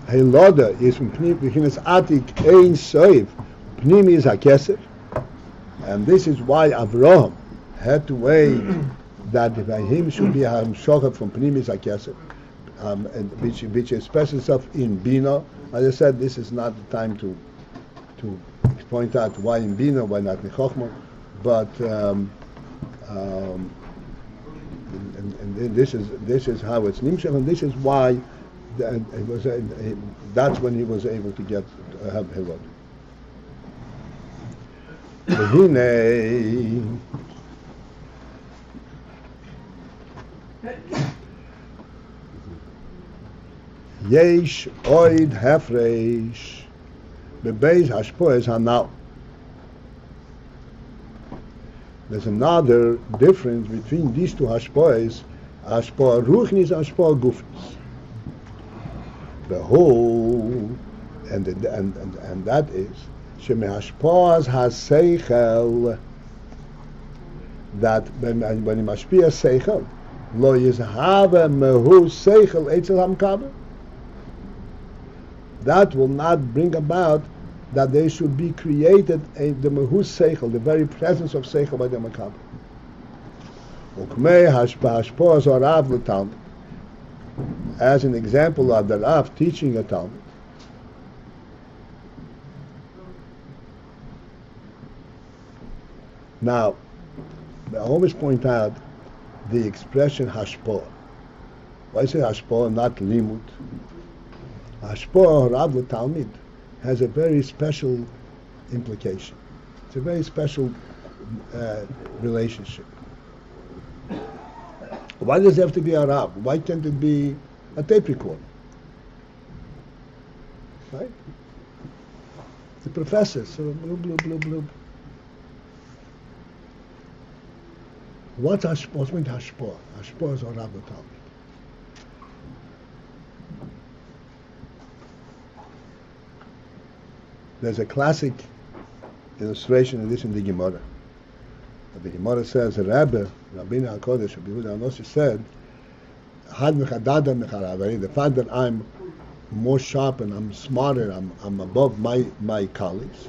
Heiloda is from Pnimis Atik Ein Soif. Pnimi is Hakesef. And this is why Avraham had to wait that by him should be a Hamshocha from Pnimis Hakesef, which expresses itself in Bina. As I said, this is not the time to point out why in Bina, why not in chochmah, but and this is how it's nimshach, and this is why it was. That's when he was able to get have Hilod. V'hinei yesh oid hefresh bebeis hashpaah hanal. There's another difference between these two hashpaahs, hashpaah ruchnis and hashpaah gufnis. The whole, and that is, shem hashpaahs has seichel, that when he mashpia seichel, lo yizhava mehu seichel etzel hamkaber. That will not bring about that they should be created the mehus seichel, the very presence of seichel by the makaber. Ukmei hashpaah or Rav l'talmid, as an example of the Rav teaching a talmid. Now, I always point out the expression hashpaah. Why say hashpaah, not limud? Hashpaah or Rav l'talmid has a very special implication. It's a very special relationship. Why does it have to be a Rav? Why can't it be a tape recorder? Right? The professor, so bloop, bloop, bloop, bloop. What's hashpaah? What's meant hashpaah? Hashpaah is a Rav l'talmid. There's a classic illustration of this in the Gemara. The Gemara says, Rabbeinu HaKodesh, Rabbi Yehuda HaNasi said, the fact that I'm more sharp and I'm smarter, I'm above my colleagues,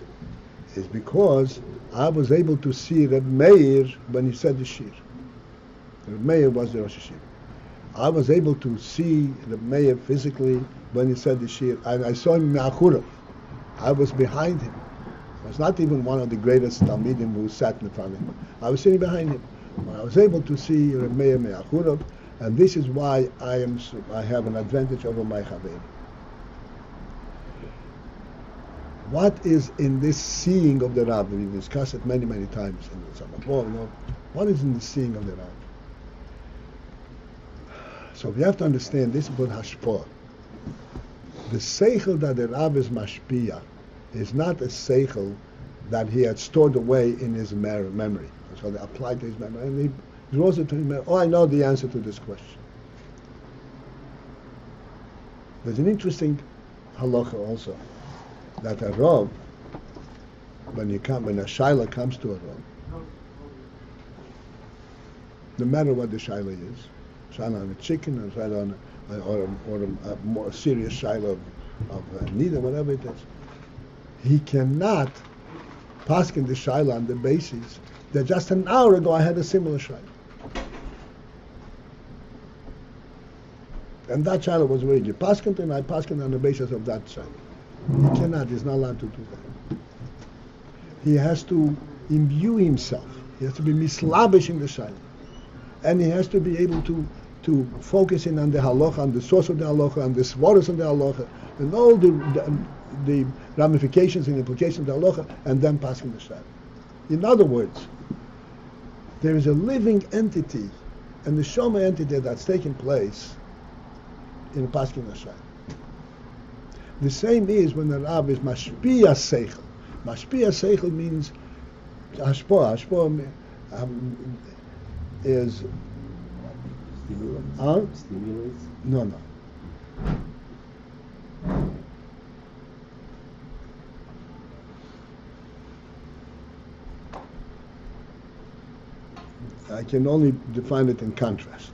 is because I was able to see Reb Meir when he said the shir. Reb Meir was the Rosh Hashiva. I was able to see Reb Meir physically when he said the shir, and I saw him me'achurav. I was behind him. I was not even one of the greatest Talmidim who sat in front of him. I was sitting behind him. I was able to see Remeir Me'achurov, and this is why I have an advantage over my Chaver. What is in this seeing of the Rav? We discussed it many, many times in the Shabbat. What is in the seeing of the Rav? So we have to understand this about hashpaah. The seichel that the Rav is mashpia is not a seichel that he had stored away in his memory. So they applied to his memory, and he draws it to his memory. Oh, I know the answer to this question. There's an interesting halacha also, that a Rav, when a shaila comes to a Rav, no matter what the shaila is, shaila on a chicken, or shaila on a more serious shaila of neither, whatever it is, he cannot paskin the shaila on the basis that just an hour ago I had a similar shaila. And that shaila was very good. Paskin, and I paskin on the basis of that shaila. He cannot, he's not allowed to do that. He has to imbue himself. He has to be mislabish in the shaila. And he has to be able to focus in on the halacha, on the source of the halacha, on the svaros of the halacha, and all the ramifications and implications of the halacha, and then passing the shaila. In other words, there is a living entity, and the shoma entity that's taking place in passing the shaila. The same is when the Rav is mashpia seichel. Mashpia seichel means hashpaah. Hashpaah is Stimulates? No. I can only define it in contrast.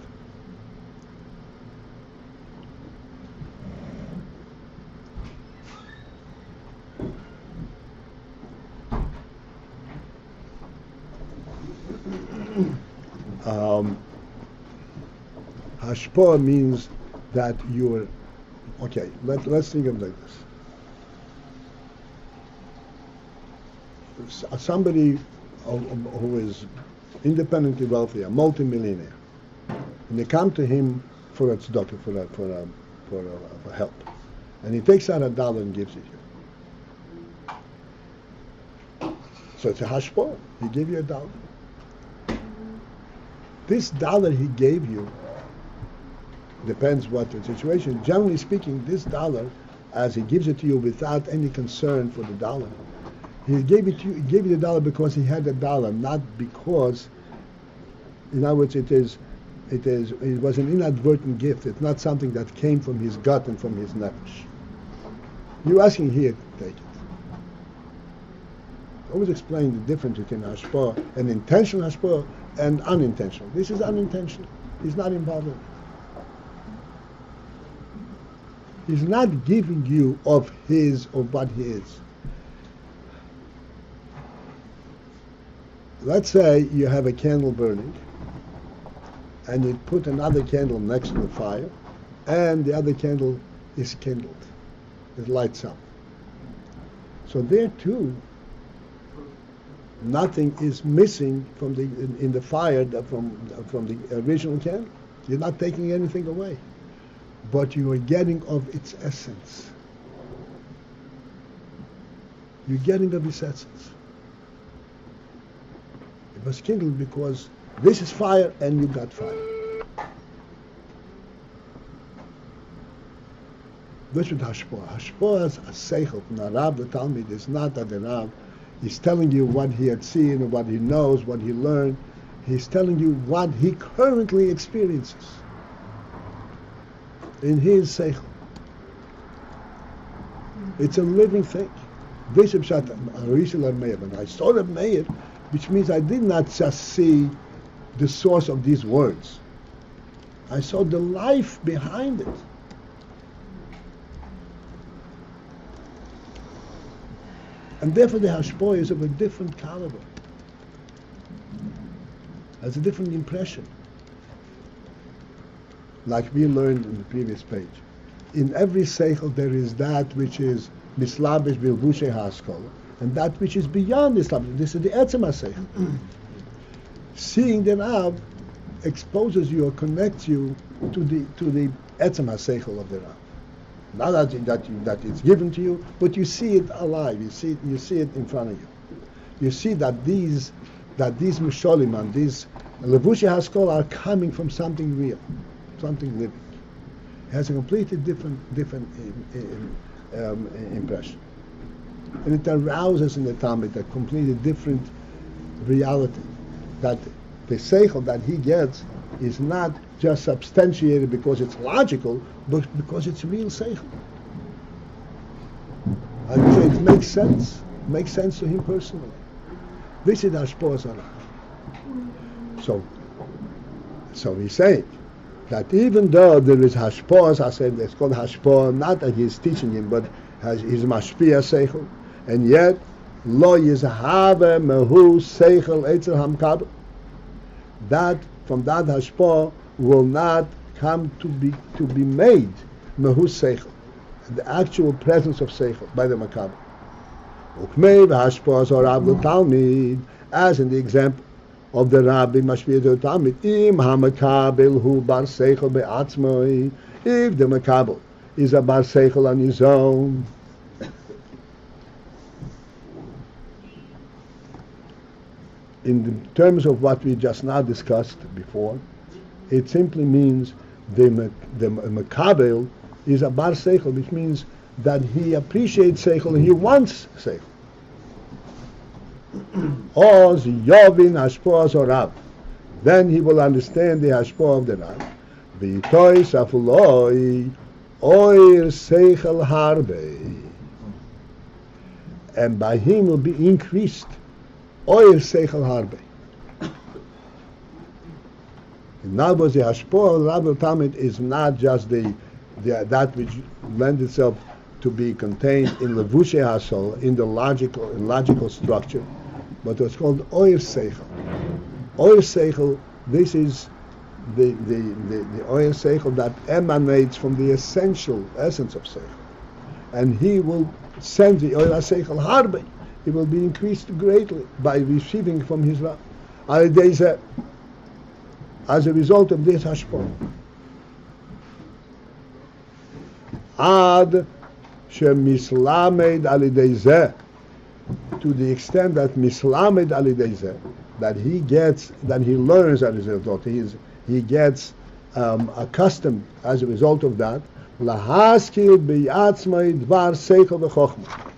Hashpaah means that you're okay. Let's think of it like this. Somebody who is independently wealthy, a multimillionaire, and they come to him for a tzedakah, for help, and he takes out $1 and gives it you. So it's a hashpaah. He gave you $1. This $1 he gave you, depends what the situation. Generally speaking, this $1, as he gives it to you without any concern for the $1, he gave it to you. He gave you the $1 because he had the $1, not because. In other words, it was an inadvertent gift. It's not something that came from his gut and from his nefesh. You're asking here to take it. I always explain the difference between hashpaah, an intentional hashpaah, and unintentional. This is unintentional. He's not involved in it. He's not giving you of what he is. Let's say you have a candle burning, and you put another candle next to the fire, and the other candle is kindled. It lights up. So there too, nothing is missing from in the fire from the original candle. You're not taking anything away, but you are getting of its essence. You're getting of its essence. It was kindled because this is fire and you got fire. This is hashpaah. Hashpaah is a seichel. The Rav, the Talmud, is not that the Rav is telling you what he had seen or what he knows, what he learned. He's telling you what he currently experiences in his seichel. It's a living thing. This is Pshat Arishal Meir. When I saw the Meir, which means I did not just see the source of these words. I saw the life behind it. And therefore the hashpaah is of a different caliber. Has a different impression. Like we learned in the previous page. In every seichel there is that which is mislabish bilvushe haskol, and that which is beyond mislabish. This is the etzem seichel. Seeing the Rav exposes you or connects you to the etzem haseichel of the Rav. Not that it's given to you, but you see it alive. You see it in front of you. You see that these misholim and these levushei haskol are coming from something real, something living. It has a completely different impression, and it arouses in the Talmud a completely different reality. That the seichel that he gets is not just substantiated because it's logical, but because it's real seichel. I would say it makes sense to him personally. This is hashpaah zarah. So we say that even though there is hashpaah, I said it's called hashpaah, not that he's teaching him, but he's mashpia seichel, and yet lo yizhave mehu seichel etzel hamkabel. That from that hashpaah will not come to be made mehu seichel, the actual presence of seichel by the makabel. Ukmei v'hashpaah zorav l'talmid, as in the example of the rabbi mashpia to the talmid. Im hamakabel hu bar seichel be'atzmoi, if the makabel is a bar seichel on his own. In the terms of what we just now discussed before, it simply means the makabel is a bar seichel, which means that he appreciates seichel and he wants seichel. Oz yovin hashpaah zorav, then he will understand the hashpaah of the Rav. V'yitoi safuloi oir seichel harbe, and by him will be increased oir seichel harbe. In other words, the hashpaah of the Rav Talmud is not just that which lends itself to be contained in levushei hasol, in the logical structure, but it's called oir seichel. Oir seichel, this is the oir seichel that emanates from the essence of seichel, and he will send the oir seichel harbe. It will be increased greatly by receiving from his Rav. As a result of this hashpaah, ad shemislamed alidei zeh, to the extent that mislamed alidei zeh, that he learns as a result, he gets accustomed as a result of that, lahaskil biyatzmai dvar seichel v'chochmah,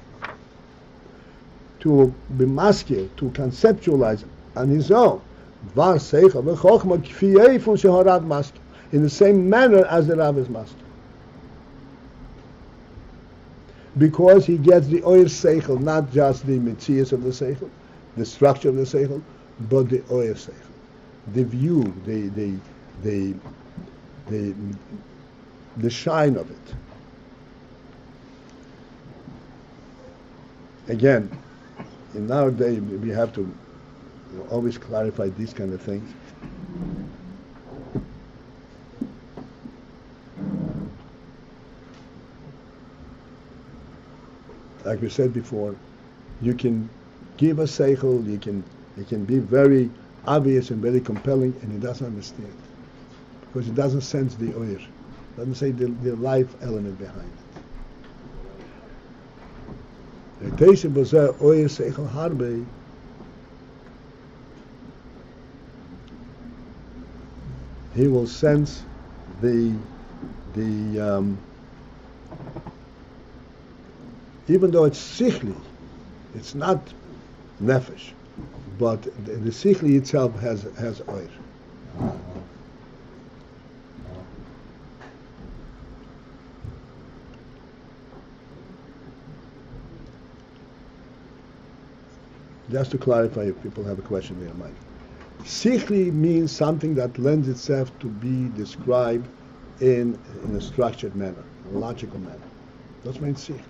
to be maskil, to conceptualize on his own, dvar seichel v'chochmah kfiyei fun shehorav maskil, in the same manner as the Rav is maskil. Because he gets the oir seichel, not just the mitzias of the seichel, the structure of the seichel, but the oir seichel, the view, the shine of it. Again, in our day, we have to always clarify these kind of things. Like we said before, you can give a seichel, it can be very obvious and very compelling, and he doesn't understand, because he doesn't sense the oir, doesn't say the life element behind it. Oir seichel harbe, he will sense even though it's sichli, it's not nefesh, but the sichli itself has oir. Just to clarify, if people have a question in their mind, sichli means something that lends itself to be described in a structured manner, a logical manner. That's means sichli.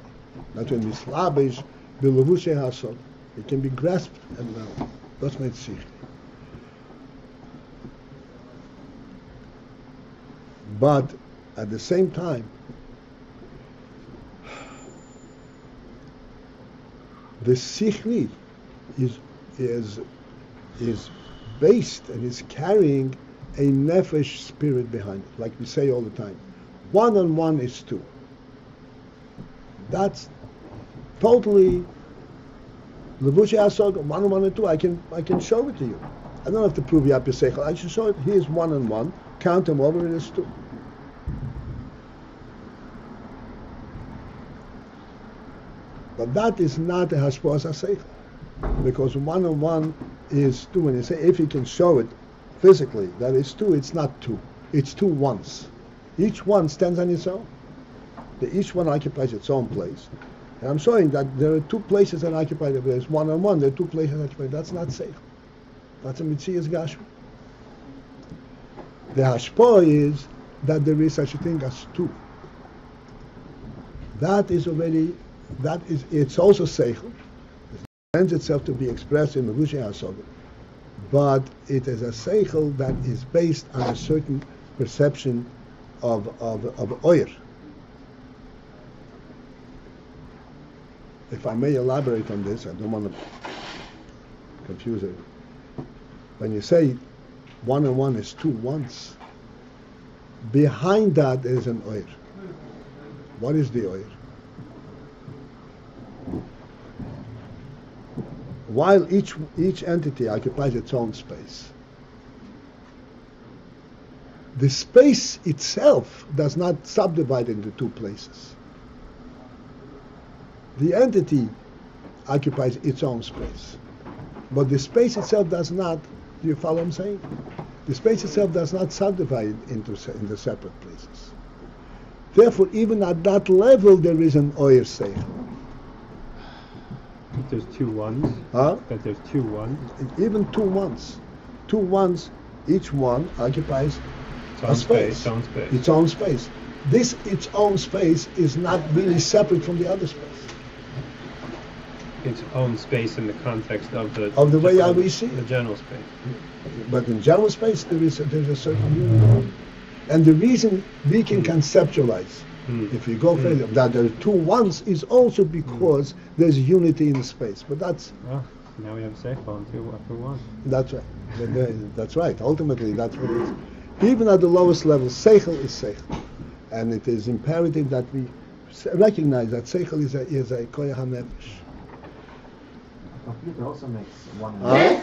Not when mislabish b'levushei hasol, it can be grasped and known. That's my tzich. But at the same time, the sichli is based and is carrying a nefesh spirit behind it, like we say all the time. 1 and 1 is 2. That's totally Levushi Asog, 1 and 1 and 2. I can show it to you. I don't have to prove Yapi Seichel. I should show it. Here's 1 and 1. Count them over, it is 2. But that is not a hashpaah seichel, because 1 and 1 is 2. When you say if you can show it physically, that is 2. It's not 2. It's 2 ones. Each one stands on its own. Each one occupies its own place. And I'm showing that there are 2 places that occupy the place. 1 and 1. There are 2 places that occupy. That's not seichel. That's a mitzias gashmi. The hashpaah is that there is such a thing as 2. That is already. It's also seichel. It lends itself to be expressed in the Mevushei HaSoga. But it is a seichel that is based on a certain perception of oyer. If I may elaborate on this, I don't want to confuse it. When you say 1 and 1 is 2 ones, behind that there is an oyer. What is the oyer? While each entity occupies its own space, the space itself does not subdivide into 2 places. The entity occupies its own space, but the space itself does not. Do you follow what I'm saying? The space itself does not subdivide into separate places. Therefore, even at that level, there is an oyer seichel. If there's 2 ones. Huh? That there's 2 ones. Even 2 ones. 2 ones, each one occupies Its own space. Its own space. This, its own space, is not really separate from the other space. Its own space in the context of the way how we see it. The general space. But in general space, there's a certain unity. And the reason we can conceptualize, if we go further, that there are 2 ones is also because there's unity in space. But that's... Well, now we have seichel on 2 after 1. That's right. That's right. Ultimately, that's what it is. Even at the lowest level, seichel is seichel. And it is imperative that we recognize that seichel is a koyach hanefesh. A computer also makes 1 and 1. Huh?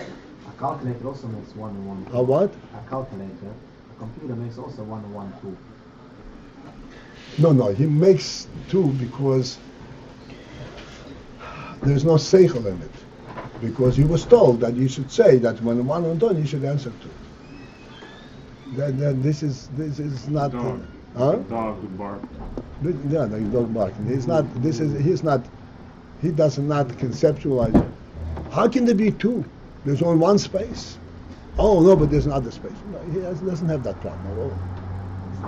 A calculator also makes 1 and 1. A what? A calculator. A computer makes also 1 and 1 too. No, he makes 2 because there's no seichel in it. Because he was told that you should say that when 1 is done, you should answer 2. Then this is not. Dog. Huh? The dog would bark. Yeah, the dog barking. He's not. He does not conceptualize it. How can there be 2? There's only 1 space. Oh no, but there's another space. No, he doesn't have that problem at all. It's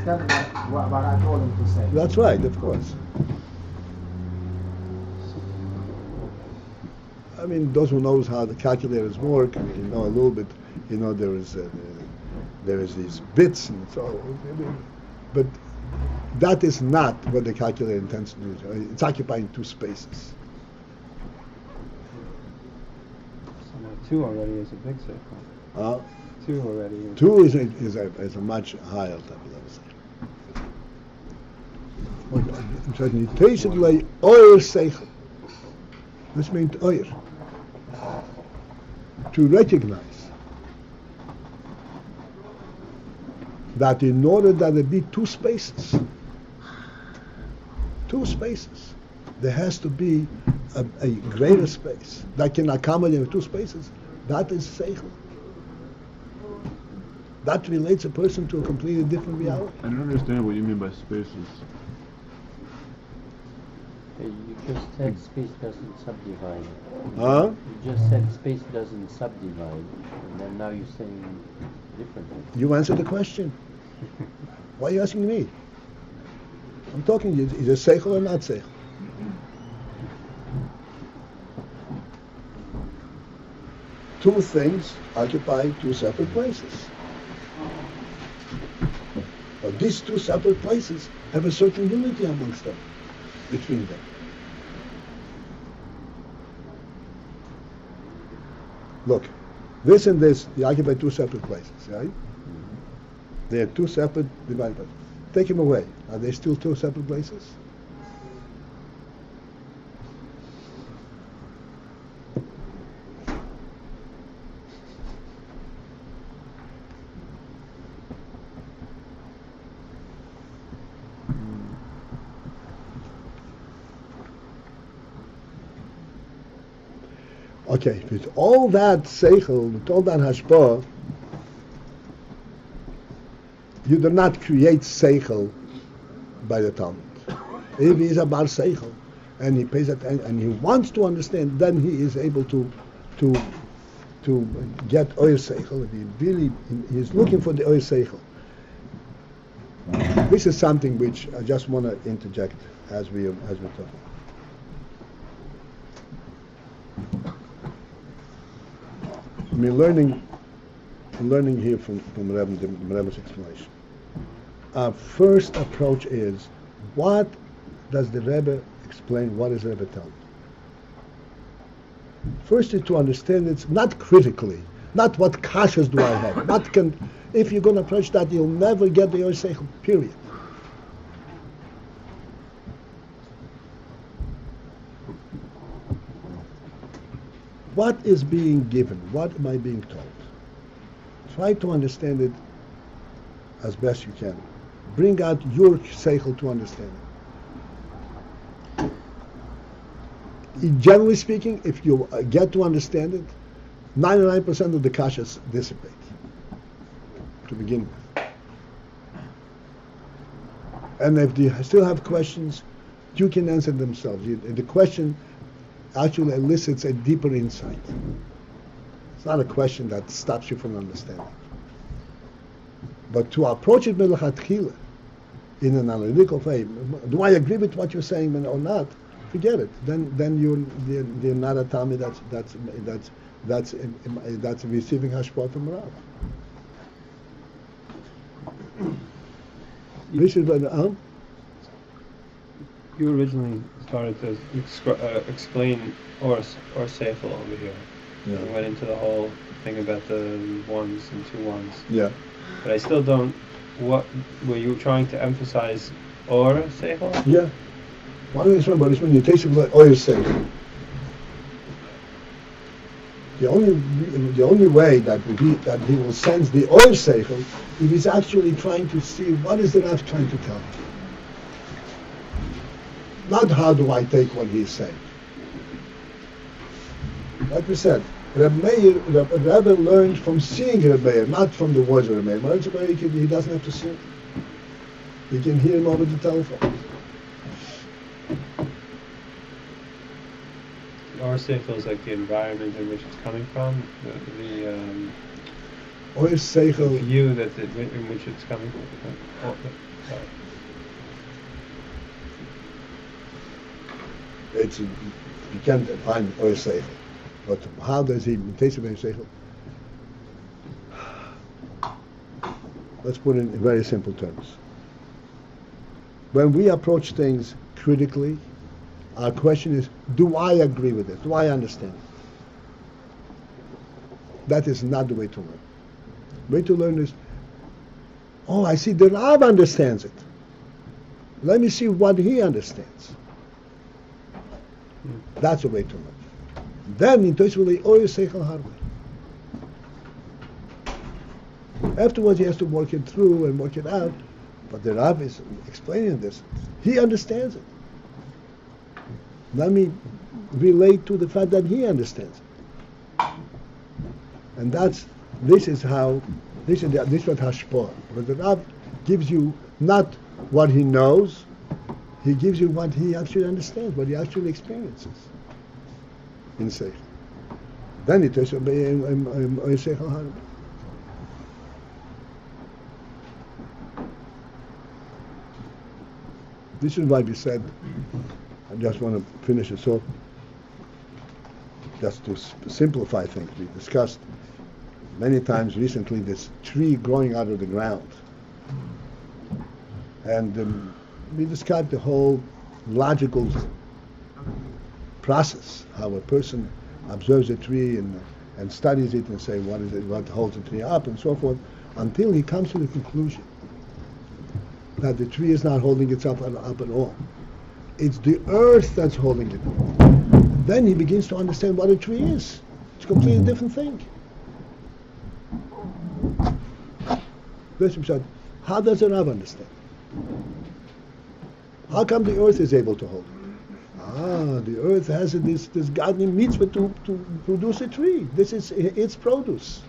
telling what I told him to say. That's right, of course. I mean, those who knows how the calculators work, and you know a little bit, you know there is these bits and so. But that is not what the calculator intends to do. It's occupying 2 spaces. So now 2 already is a big seichel. 2 already is. 2 is a much higher level. This means oyer. To recognize that in order that there be 2 spaces, there has to be a greater space that can accommodate 2 spaces. That is seichel. That relates a person to a completely different reality. I don't understand what you mean by spaces. You just said space doesn't subdivide. Huh? You just said space doesn't subdivide, and then now you're saying differently. You answered the question. Why are you asking me? I'm talking to you. Is it seichel or not seichel? Two things occupy 2 separate places. But these 2 separate places have a certain unity amongst them, between them. Look, This and this, they occupy two separate places, right? They are two separate divided places. Take them away. Are they still two separate places? Okay, with all that seichel, with all that hashpaah, you do not create seichel by the Talmud. If he is a bar seichel, and he pays attention, and he wants to understand, then he is able to get oil seichel. If he really he is looking for the oil seichel. This is something which I just want to interject as we're talking. We're learning here from Rebbe's explanation. Our first approach is, what does the Rebbe explain? What is the Rebbe telling? First is to understand it, not critically, not what kashas do I have. If you're going to approach that, you'll never get the Yoseichel, period. What is being given? What am I being told? Try to understand it as best you can. Bring out your seichel to understand it. Generally speaking, if you get to understand it, 99% of the kashas dissipate to begin with. And if you still have questions, you can answer themselves. The question actually elicits a deeper insight. It's not a question that stops you from understanding. But to approach it melachatchila in an analytical way, do I agree with what you're saying or not? Forget it. Then you're not a Talmud that's receiving hashpaah from Rav. This is what you originally started to explain or seichel over here. Yeah. You went into the whole thing about the ones and two ones. Yeah. But I still don't. What were you trying to emphasize? Or seichel? Yeah. One is when you take the oil seichel. The only way that he will sense the oil seichel if he's actually trying to see what is the Rav trying to tell him. Not how do I take what he's saying. Like we said, Rebbe learned from seeing Rebbe, not from the words of Rebbe. He doesn't have to see him. He can hear him over the telephone. Or seichel is like the environment in which it's coming from, Or seichel view in which it's coming from. You can't define oil seichel. But how does he taste oil seichel? Let's put it in very simple terms. When we approach things critically, our question is, do I agree with it? Do I understand it? That is not the way to learn. The way to learn is, I see the Rav understands it. Let me see what he understands. That's the way to learn. Then, intuitively, oil seichel harbe. Afterwards, he has to work it through and work it out. But the Rav is explaining this. He understands it. Let me relate to the fact that he understands it. And this is what hashpaah. Because the Rav gives you not what he knows, he gives you what he actually understands, what he actually experiences in seichel. Then it is seichel harbe. This is why we said, I just want to finish it so, just to simplify things. We discussed many times recently this tree growing out of the ground. And we described the whole logical process, how a person observes a tree and studies it and say what is it, what holds the tree up and so forth, until he comes to the conclusion that the tree is not holding itself up at all. It's the earth that's holding it up. Then he begins to understand what a tree is. It's a completely different thing. How does a Rav understand? How come the earth is able to hold it? The earth has this gardening mitzvah to produce a tree. This is its produce.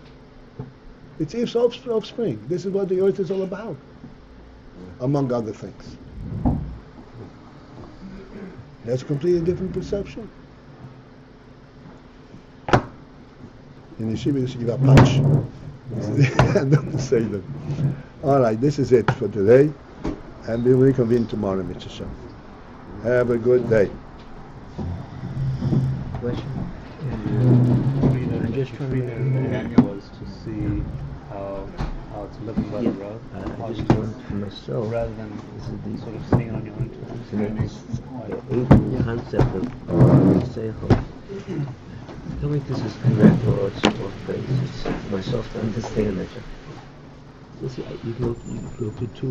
It's its offspring. This is what the earth is all about, among other things. That's a completely different perception. In Yeshiva, you should give a punch. Don't say that. All right, this is it for today, and we will reconvene tomorrow, Mr. Shem. Have a good day. Question? I'm just trying to read was to see how it's living by the road. I just want for myself, rather than sort of seeing it on your own terms. the ancient concept of seichel. Tell me if this is correct or it's off base. It's myself to understand that. You see, you go to two